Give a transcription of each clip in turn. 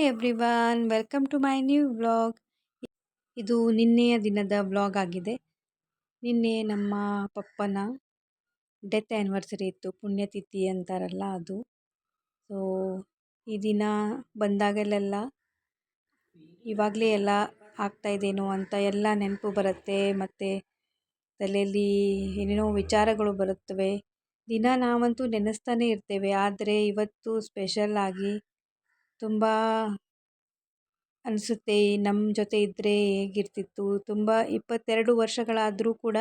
Everyone, welcome to my new vlog. ಇದು ನಿನ್ನೆಯ ದಿನದ ವ್ಲಾಗ್ ಆಗಿದೆ. ನಿನ್ನೆ ನಮ್ಮ ಪಪ್ಪನ ಡೆತ್ ಆ್ಯನಿವರ್ಸರಿ ಇತ್ತು, ಪುಣ್ಯತಿಥಿ ಅಂತಾರಲ್ಲ ಅದು. ಸೊ ಈ ದಿನ ಬಂದಾಗಲೆಲ್ಲ ಇವಾಗಲೇ ಎಲ್ಲ ಆಗ್ತಾಯಿದೇನೋ ಅಂತ ಎಲ್ಲ ನೆನಪು ಬರುತ್ತೆ, ಮತ್ತು ತಲೆಯಲ್ಲಿ ಏನೇನೋ ವಿಚಾರಗಳು ಬರುತ್ತವೆ. ದಿನ ನಾವಂತೂ ನೆನೆಸ್ತಾನೆ ಇರ್ತೇವೆ, ಆದರೆ ಇವತ್ತು ಸ್ಪೆಷಲ್ ಆಗಿ ತುಂಬ ಅನಿಸುತ್ತೆ ನಮ್ಮ ಜೊತೆ ಇದ್ದರೆ ಹೇಗಿರ್ತಿತ್ತು. ತುಂಬ 22 ವರ್ಷಗಳಾದರೂ ಕೂಡ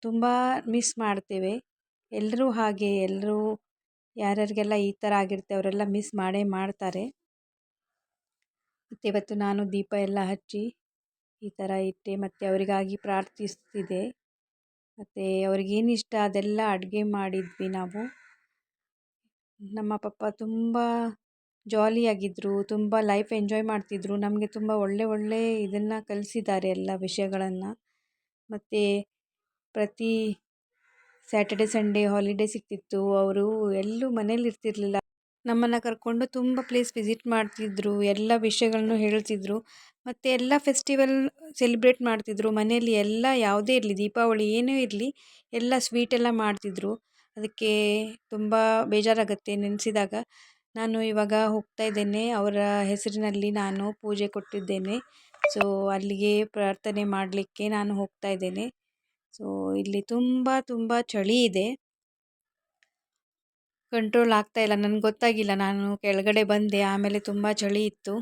ತುಂಬ ಮಿಸ್ ಮಾಡ್ತೇವೆ. ಎಲ್ಲರೂ ಹಾಗೆ, ಎಲ್ಲರೂ ಯಾರ್ಯಾರಿಗೆಲ್ಲ ಈ ಥರ ಆಗಿರುತ್ತೆ ಅವರೆಲ್ಲ ಮಿಸ್ ಮಾಡೇ ಮಾಡ್ತಾರೆ. ಮತ್ತು ಇವತ್ತು ನಾನು ದೀಪ ಎಲ್ಲ ಹಚ್ಚಿ ಈ ಥರ ಇಟ್ಟೆ, ಮತ್ತು ಅವರಿಗಾಗಿ ಪ್ರಾರ್ಥಿಸ್ತಿದ್ದೆ. ಮತ್ತು ಅವ್ರಿಗೇನು ಇಷ್ಟ ಅದೆಲ್ಲ ಅಡುಗೆ ಮಾಡಿದ್ವಿ ನಾವು. ನಮ್ಮ ಪಪ್ಪ ತುಂಬ ಜಾಲಿಯಾಗಿದ್ದರು, ತುಂಬ ಲೈಫ್ ಎಂಜಾಯ್ ಮಾಡ್ತಿದ್ರು. ನಮಗೆ ತುಂಬ ಒಳ್ಳೆ ಇದನ್ನು ಕಲಿಸಿದ್ದಾರೆ, ಎಲ್ಲ ವಿಷಯಗಳನ್ನು. ಮತ್ತು ಪ್ರತಿ ಸ್ಯಾಟರ್ಡೆ ಸಂಡೇ ಹಾಲಿಡೇ ಸಿಗ್ತಿತ್ತು. ಅವರು ಎಲ್ಲೂ ಮನೇಲಿ ಇರ್ತಿರ್ಲಿಲ್ಲ, ನಮ್ಮನ್ನು ಕರ್ಕೊಂಡು ತುಂಬ ಪ್ಲೇಸ್ ವಿಸಿಟ್ ಮಾಡ್ತಿದ್ರು, ಎಲ್ಲ ವಿಷಯಗಳನ್ನು ಹೇಳ್ತಿದ್ರು. ಮತ್ತು ಎಲ್ಲ ಫೆಸ್ಟಿವಲ್ ಸೆಲೆಬ್ರೇಟ್ ಮಾಡ್ತಿದ್ರು ಮನೆಯಲ್ಲಿ. ಎಲ್ಲ ಯಾವುದೇ ಇರಲಿ, ದೀಪಾವಳಿ ಏನೇ ಇರಲಿ, ಎಲ್ಲ ಸ್ವೀಟೆಲ್ಲ ಮಾಡ್ತಿದ್ರು. ಅದಕ್ಕೆ ತುಂಬ ಬೇಜಾರಾಗುತ್ತೆ ನೆನೆಸಿದಾಗ. ನಾನು ಇವಾಗ ಹೋಗ್ತಾ ಇದ್ದೇನೆ, ಅವರ ಹೆಸರಿನಲ್ಲಿ ನಾನು ಪೂಜೆ ಕೊಟ್ಟಿದ್ದೇನೆ. ಸೊ ಅಲ್ಲಿಗೆ ಪ್ರಾರ್ಥನೆ ಮಾಡಲಿಕ್ಕೆ ನಾನು ಹೋಗ್ತಾ ಇದ್ದೇನೆ. ಸೊ ಇಲ್ಲಿ ತುಂಬ ಚಳಿ ಇದೆ, ಕಂಟ್ರೋಲ್ ಆಗ್ತಾ ಇಲ್ಲ, ನನಗೆ ಗೊತ್ತಾಗಿಲ್ಲ. ನಾನು ಕೆಳಗಡೆ ಬಂದೆ, ಆಮೇಲೆ ತುಂಬ ಚಳಿ ಇತ್ತು.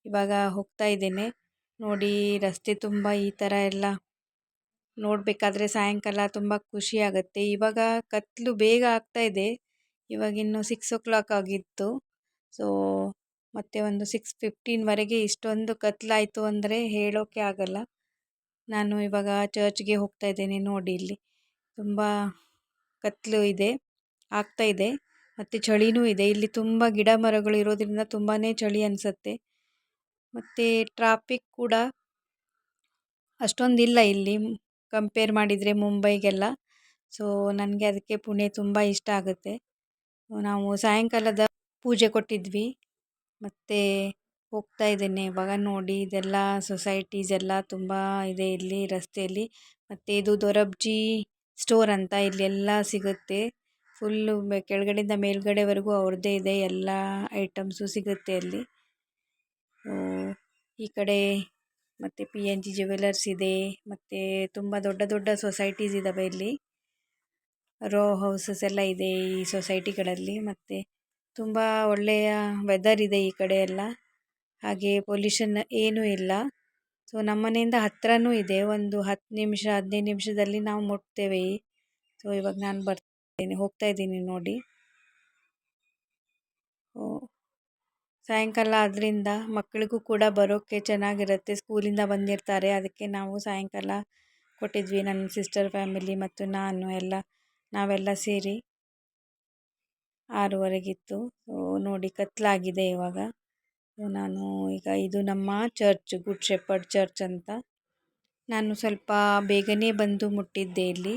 ಇವಾಗ ಹೋಗ್ತಾ ಇದ್ದೇನೆ. ನೋಡಿ, ರಸ್ತೆ ತುಂಬ ಈ ಥರ ಎಲ್ಲ ನೋಡಬೇಕಾದ್ರೆ ಸಾಯಂಕಾಲ ತುಂಬ ಖುಷಿ ಆಗುತ್ತೆ. ಇವಾಗ ಕತ್ತಲು ಬೇಗ ಆಗ್ತಾ ಇದೆ, ಇವಾಗಿನ್ನು 6 o'clock ಆಗಿತ್ತು. ಸೊ ಮತ್ತೆ ಒಂದು 6:15ವರೆಗೆ ಇಷ್ಟೊಂದು ಕತ್ತಲಾಯಿತು ಅಂದರೆ ಹೇಳೋಕ್ಕೆ ಆಗಲ್ಲ. ನಾನು ಇವಾಗ ಚರ್ಚ್ಗೆ ಹೋಗ್ತಾ ಇದ್ದೇನೆ. ನೋಡಿ, ಇಲ್ಲಿ ತುಂಬ ಕತ್ತಲು ಇದೆ, ಆಗ್ತಾ ಇದೆ, ಮತ್ತು ಚಳಿನೂ ಇದೆ. ಇಲ್ಲಿ ತುಂಬ ಗಿಡ ಮರಗಳು ಇರೋದ್ರಿಂದ ತುಂಬಾ ಚಳಿ ಅನಿಸುತ್ತೆ. ಮತ್ತು ಟ್ರಾಫಿಕ್ ಕೂಡ ಅಷ್ಟೊಂದಿಲ್ಲ ಇಲ್ಲಿ ಕಂಪೇರ್ ಮಾಡಿದರೆ ಮುಂಬೈಗೆಲ್ಲ. ಸೊ ನನಗೆ ಅದಕ್ಕೆ ಪುಣೆ ತುಂಬ ಇಷ್ಟ ಆಗುತ್ತೆ. ನಾವು ಸಾಯಂಕಾಲದ ಪೂಜೆ ಕೊಟ್ಟಿದ್ವಿ, ಮತ್ತು ಹೋಗ್ತಾ ಇದ್ದೇನೆ ಇವಾಗ. ನೋಡಿ, ಇದೆಲ್ಲ ಸೊಸೈಟೀಸ್ ಎಲ್ಲ ತುಂಬ ಇದೆ ಇಲ್ಲಿ ರಸ್ತೆಯಲ್ಲಿ. ಮತ್ತು ಇದು ದೊರಬ್ಜಿ ಸ್ಟೋರ್ ಅಂತ, ಇಲ್ಲೆಲ್ಲ ಸಿಗುತ್ತೆ. ಫುಲ್ಲು ಕೆಳಗಡೆಯಿಂದ ಮೇಲ್ಗಡೆವರೆಗೂ ಅವ್ರದ್ದೇ ಇದೆ, ಎಲ್ಲ ಐಟಮ್ಸು ಸಿಗುತ್ತೆ ಅಲ್ಲಿ. ಈ ಕಡೆ ಮತ್ತು PNG ಜ್ಯುವೆಲರ್ಸ್ ಇದೆ, ಮತ್ತು ತುಂಬ ದೊಡ್ಡ ಸೊಸೈಟೀಸ್ ಇದ್ದಾವೆ ಇಲ್ಲಿ. ರೋ ಹೌಸಸ್ ಎಲ್ಲ ಇದೆ ಈ ಸೊಸೈಟಿಗಳಲ್ಲಿ. ಮತ್ತು ತುಂಬ ಒಳ್ಳೆಯ ವೆದರ್ ಇದೆ ಈ ಕಡೆ ಎಲ್ಲ, ಹಾಗೆ ಪೊಲ್ಯೂಷನ್ ಏನೂ ಇಲ್ಲ. ಸೊ ನಮ್ಮ ಮನೆಯಿಂದ ಹತ್ತಿರನೂ ಇದೆ, ಒಂದು 10 ನಿಮಿಷ 15 ನಿಮಿಷದಲ್ಲಿ ನಾವು ಮುಟ್ತೇವೆ. ಸೊ ಇವಾಗ ನಾನು ಹೋಗ್ತಾ ಇದ್ದೀನಿ ನೋಡಿ. ಸಾಯಂಕಾಲ ಆದ್ದರಿಂದ ಮಕ್ಕಳಿಗೂ ಕೂಡ ಬರೋಕ್ಕೆ ಚೆನ್ನಾಗಿರುತ್ತೆ, ಸ್ಕೂಲಿಂದ ಬಂದಿರ್ತಾರೆ. ಅದಕ್ಕೆ ನಾವು ಸಾಯಂಕಾಲ ಕೊಟ್ಟಿದ್ವಿ, ನನ್ನ ಸಿಸ್ಟರ್ ಫ್ಯಾಮಿಲಿ ಮತ್ತು ನಾನು ನಾವೆಲ್ಲ ಸೇರಿ. 6:15 ಸೊ ನೋಡಿ, ಕತ್ತಲಾಗಿದೆ ಇವಾಗ. ನಾನು ಈಗ ಇದು ನಮ್ಮ ಚರ್ಚ್, ಗುಡ್ ಶೆಪರ್ಡ್ ಚರ್ಚ್ ಅಂತ. ನಾನು ಸ್ವಲ್ಪ ಬೇಗನೆ ಬಂದು ಮುಟ್ಟಿದ್ದೆ ಇಲ್ಲಿ.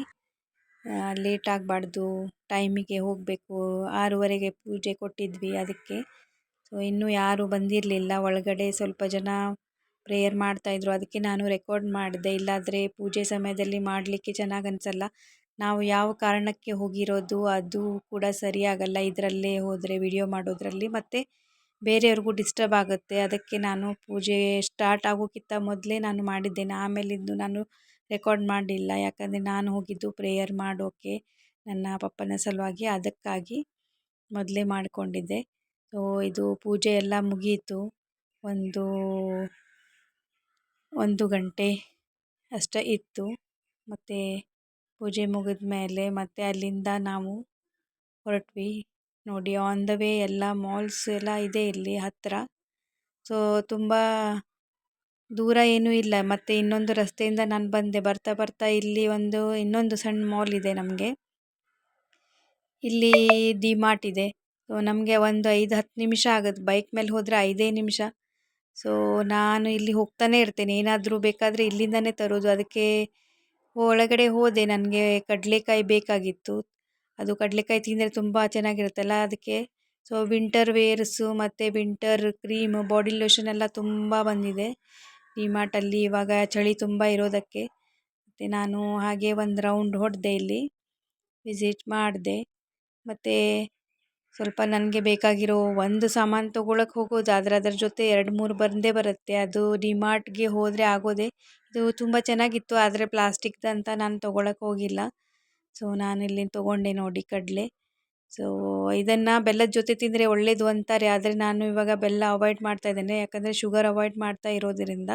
ಲೇಟ್ ಆಗಬಾರ್ದು, ಟೈಮಿಗೆ ಹೋಗಬೇಕು. 6:15ಗೆ ಪೂಜೆ ಕೊಟ್ಟಿದ್ವಿ ಅದಕ್ಕೆ. ಸೊ ಇನ್ನೂ ಯಾರೂ ಬಂದಿರಲಿಲ್ಲ, ಒಳಗಡೆ ಸ್ವಲ್ಪ ಜನ ಪ್ರೇಯರ್ ಮಾಡ್ತಾಯಿದ್ರು. ಅದಕ್ಕೆ ನಾನು ರೆಕಾರ್ಡ್ ಮಾಡಿದೆ, ಇಲ್ಲಾದರೆ ಪೂಜೆ ಸಮಯದಲ್ಲಿ ಮಾಡಲಿಕ್ಕೆ ಚೆನ್ನಾಗಿ ಅನಿಸಲ್ಲ. ನಾವು ಯಾವ ಕಾರಣಕ್ಕೆ ಹೋಗಿರೋದು ಅದು ಕೂಡ ಸರಿಯಾಗಲ್ಲ ಇದರಲ್ಲೇ ಹೋದರೆ, ವಿಡಿಯೋ ಮಾಡೋದ್ರಲ್ಲಿ. ಮತ್ತು ಬೇರೆಯವ್ರಿಗೂ ಡಿಸ್ಟರ್ಬ್ ಆಗುತ್ತೆ. ಅದಕ್ಕೆ ನಾನು ಪೂಜೆ ಸ್ಟಾರ್ಟ್ ಆಗೋಕ್ಕಿಂತ ಮೊದಲೇ ನಾನು ಮಾಡಿದ್ದೇನೆ, ಆಮೇಲಿಂದು ನಾನು ರೆಕಾರ್ಡ್ ಮಾಡಲಿಲ್ಲ. ಯಾಕಂದರೆ ನಾನು ಹೋಗಿದ್ದು ಪ್ರೇಯರ್ ಮಾಡೋಕ್ಕೆ ನನ್ನ ಪಪ್ಪನ ಸಲುವಾಗಿ, ಅದಕ್ಕಾಗಿ ಮೊದಲೇ ಮಾಡಿಕೊಂಡಿದ್ದೆ. ಸೊ ಇದು ಪೂಜೆ ಎಲ್ಲ ಮುಗಿಯಿತು, 1 ಗಂಟೆ ಅಷ್ಟೇ ಇತ್ತು. ಮತ್ತು ಪೂಜೆ ಮುಗಿದ ಮೇಲೆ ಮತ್ತೆ ಅಲ್ಲಿಂದ ನಾವು ಹೊರಟ್ವಿ. ನೋಡಿ, ಆನ್ ದ ವೇ ಎಲ್ಲ ಮಾಲ್ಸ್ ಎಲ್ಲ ಇದೆ ಇಲ್ಲಿ ಹತ್ತಿರ. ಸೊ ತುಂಬ ದೂರ ಏನೂ ಇಲ್ಲ. ಮತ್ತು ಇನ್ನೊಂದು ರಸ್ತೆಯಿಂದ ನಾನು ಬಂದೆ, ಬರ್ತಾ ಇಲ್ಲಿ ಇನ್ನೊಂದು ಸಣ್ಣ ಮಾಲ್ ಇದೆ ನಮಗೆ. ಇಲ್ಲಿ ಡಿ ಮಾರ್ಟ್ ಇದೆ. ಸೊ ನಮಗೆ ಒಂದು 5-10 ನಿಮಿಷ ಆಗುತ್ತೆ, ಬೈಕ್ ಮೇಲೆ ಹೋದರೆ 5 ನಿಮಿಷ. ಸೊ ನಾನು ಇಲ್ಲಿ ಹೋಗ್ತಾನೆ ಇರ್ತೇನೆ, ಏನಾದರೂ ಬೇಕಾದರೆ ಇಲ್ಲಿಂದನೇ ತರೋದು. ಅದಕ್ಕೆ ಒಳಗಡೆ ಹೋದೆ, ನನಗೆ ಕಡಲೆಕಾಯಿ ಬೇಕಾಗಿತ್ತು. ಅದು ಕಡಲೆಕಾಯಿ ತಿಂದರೆ ತುಂಬ ಚೆನ್ನಾಗಿರುತ್ತಲ್ಲ, ಅದಕ್ಕೆ ಸೊ ವಿಂಟರ್ ವೇರ್ಸು ಮತ್ತು ವಿಂಟರ್ ಕ್ರೀಮ್ ಬಾಡಿ ಲೋಷನ್ ಎಲ್ಲ ತುಂಬ ಬಂದಿದೆ ಡಿಮಾರ್ಟಲ್ಲಿ ಇವಾಗ ಚಳಿ ತುಂಬ ಇರೋದಕ್ಕೆ. ಮತ್ತು ನಾನು ಹಾಗೆ ಒಂದು ರೌಂಡ್ ಹೊಡೆದೆ, ಇಲ್ಲಿ ವಿಸಿಟ್ ಮಾಡಿದೆ. ಮತ್ತು ಸ್ವಲ್ಪ ನನಗೆ ಬೇಕಾಗಿರೋ ಒಂದು ಸಾಮಾನು ತೊಗೊಳಕ್ಕೆ ಹೋಗೋದಾದ್ರೆ ಅದರ ಜೊತೆ 2-3 ಬಂದೇ ಬರುತ್ತೆ. ಅದು ಡಿಮಾರ್ಟ್ಗೆ ಹೋದರೆ ಆಗೋದೇ. ಇದು ತುಂಬ ಚೆನ್ನಾಗಿತ್ತು, ಆದರೆ ಪ್ಲಾಸ್ಟಿಕ್ದಂತ ನಾನು ತೊಗೊಳಕ್ಕೆ ಹೋಗಿಲ್ಲ. ಸೊ ನಾನಿಲ್ಲಿ ತೊಗೊಂಡೆ ನೋಡಿ ಕಡಲೆ. ಸೊ ಇದನ್ನು ಬೆಲ್ಲದ ಜೊತೆ ತಿಂದರೆ ಒಳ್ಳೆಯದು ಅಂತಾರೆ, ಆದರೆ ನಾನು ಇವಾಗ ಬೆಲ್ಲ ಅವಾಯ್ಡ್ ಮಾಡ್ತಾ ಇದ್ದೇನೆ, ಯಾಕಂದರೆ ಶುಗರ್ ಅವಾಯ್ಡ್ ಮಾಡ್ತಾ ಇರೋದರಿಂದ.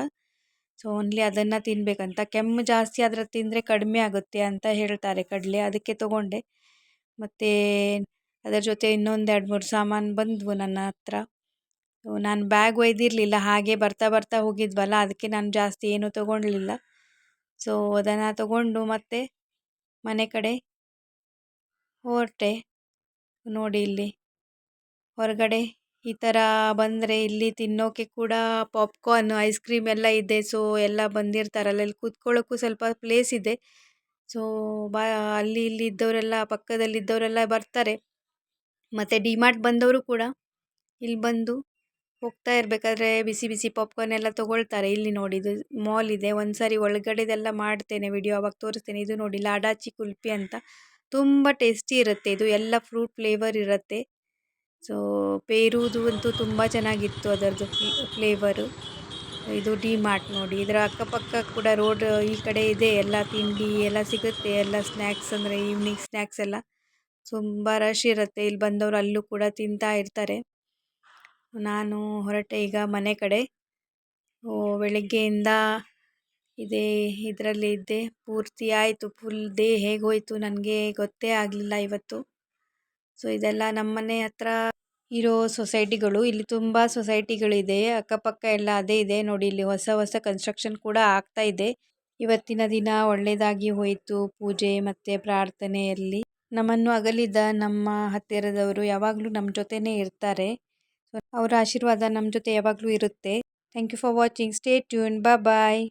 ಸೊ ಓನ್ಲಿ ಅದನ್ನು ತಿನ್ನಬೇಕಂತ. ಕೆಮ್ಮು ಜಾಸ್ತಿ ಆದರೆ ತಿಂದರೆ ಕಡಿಮೆ ಆಗುತ್ತೆ ಅಂತ ಹೇಳ್ತಾರೆ ಕಡಲೆ, ಅದಕ್ಕೆ ತೊಗೊಂಡೆ. ಮತ್ತು ಅದರ ಜೊತೆ ಇನ್ನೊಂದು 2-3 ಸಾಮಾನು ಬಂದವು ನನ್ನ ಹತ್ರ. ನಾನು ಬ್ಯಾಗ್ ಒಯ್ದಿರಲಿಲ್ಲ, ಹಾಗೆ ಬರ್ತಾ ಬರ್ತಾ ಹೋಗಿದ್ವಲ್ಲ, ಅದಕ್ಕೆ ನಾನು ಜಾಸ್ತಿ ಏನೂ ತೊಗೊಳ್ಲಿಲ್ಲ. ಸೊ ಅದನ್ನು ತೊಗೊಂಡು ಮತ್ತೆ ಮನೆ ಕಡೆ ಹೊರಟೆ. ನೋಡಿ ಇಲ್ಲಿ ಹೊರಗಡೆ ಈ ಥರ ಬಂದರೆ ಇಲ್ಲಿ ತಿನ್ನೋಕ್ಕೆ ಕೂಡ ಪಾಪ್ಕಾರ್ನ್, ಐಸ್ ಕ್ರೀಮ್ ಎಲ್ಲ ಇದೆ. ಸೊ ಎಲ್ಲ ಬಂದಿರ್ತಾರಲ್ಲ, ಇಲ್ಲಿ ಕೂತ್ಕೊಳ್ಳೋಕ್ಕೂ ಸ್ವಲ್ಪ ಪ್ಲೇಸ್ ಇದೆ. ಸೊ ಅಲ್ಲಿ ಇಲ್ಲಿ ಇದ್ದವರೆಲ್ಲ, ಪಕ್ಕದಲ್ಲಿದ್ದವರೆಲ್ಲ ಬರ್ತಾರೆ. ಮತ್ತು ಡಿಮಾರ್ಟ್ ಬಂದವರು ಕೂಡ ಇಲ್ಲಿ ಬಂದು ಹೋಗ್ತಾ ಇರಬೇಕಾದ್ರೆ ಬಿಸಿ ಬಿಸಿ ಪಾಪ್ಕಾರ್ನ್ ಎಲ್ಲ ತೊಗೊಳ್ತಾರೆ. ಇಲ್ಲಿ ನೋಡಿ, ಇದು ಮಾಲ್ ಇದೆ. ಒಂದು ಸಾರಿ ಒಳಗಡೆದೆಲ್ಲ ಮಾಡ್ತೇನೆ ವಿಡಿಯೋ, ಅವಾಗ ತೋರಿಸ್ತೇನೆ. ಇದು ನೋಡಿ ಲಾಡಾಚಿ ಕುಲ್ಫಿ ಅಂತ, ತುಂಬ ಟೇಸ್ಟಿ ಇರುತ್ತೆ. ಇದು ಎಲ್ಲ ಫ್ರೂಟ್ ಫ್ಲೇವರ್ ಇರುತ್ತೆ. ಸೊ ಪೇರೂದು ಅಂತೂ ತುಂಬ ಚೆನ್ನಾಗಿತ್ತು ಅದರದ್ದು ಫ್ಲೇವರು. ಇದು ಡಿಮಾರ್ಟ್ ನೋಡಿ, ಇದರ ಅಕ್ಕಪಕ್ಕ ಕೂಡ ರೋಡ್ ಈ ಕಡೆ ಇದೆ, ಎಲ್ಲ ತಿಂಡಿ ಎಲ್ಲ ಸಿಗುತ್ತೆ, ಎಲ್ಲ ಸ್ನ್ಯಾಕ್ಸ್, ಅಂದರೆ ಈವ್ನಿಂಗ್ ಸ್ನ್ಯಾಕ್ಸ್ ಎಲ್ಲ ತುಂಬ ರಶ್ ಇರುತ್ತೆ. ಇಲ್ಲಿ ಬಂದವರು ಅಲ್ಲೂ ಕೂಡ ತಿಂತಾ ಇರ್ತಾರೆ. ನಾನು ಹೊರಟೆ ಈಗ ಮನೆ ಕಡೆ. ಬೆಳಗ್ಗೆಯಿಂದ ಇದರಲ್ಲಿ ಇದ್ದೆ, ಪೂರ್ತಿ ಆಯಿತು. ಫುಲ್ ಡೇ ಹೇಗೆ ಹೋಯಿತು ನನಗೆ ಗೊತ್ತೇ ಆಗಲಿಲ್ಲ ಇವತ್ತು. ಸೊ ಇದೆಲ್ಲ ನಮ್ಮನೆ ಹತ್ರ ಇರೋ ಸೊಸೈಟಿಗಳು. ಇಲ್ಲಿ ತುಂಬ ಸೊಸೈಟಿಗಳಿದೆ, ಅಕ್ಕಪಕ್ಕ ಎಲ್ಲ ಅದೇ ಇದೆ ನೋಡಿ. ಇಲ್ಲಿ ಹೊಸ ಹೊಸ ಕನ್ಸ್ಟ್ರಕ್ಷನ್ ಕೂಡ ಆಗ್ತಾ ಇದೆ. ಇವತ್ತಿನ ದಿನ ಒಳ್ಳೆಯದಾಗಿ ಹೋಯಿತು, ಪೂಜೆ ಮತ್ತು ಪ್ರಾರ್ಥನೆಯಲ್ಲಿ. ನಮ್ಮನ್ನು ಅಗಲಿದ ನಮ್ಮ ಹತ್ತಿರದವರು ಯಾವಾಗಲೂ ನಮ್ಮ ಜೊತೆನೇ ಇರ್ತಾರೆ. ಅವರ ಆಶೀರ್ವಾದ ನಮ್ಮ ಜೊತೆ ಯಾವಾಗಲೂ ಇರುತ್ತೆ. Thank you for watching. Stay tune. Bye.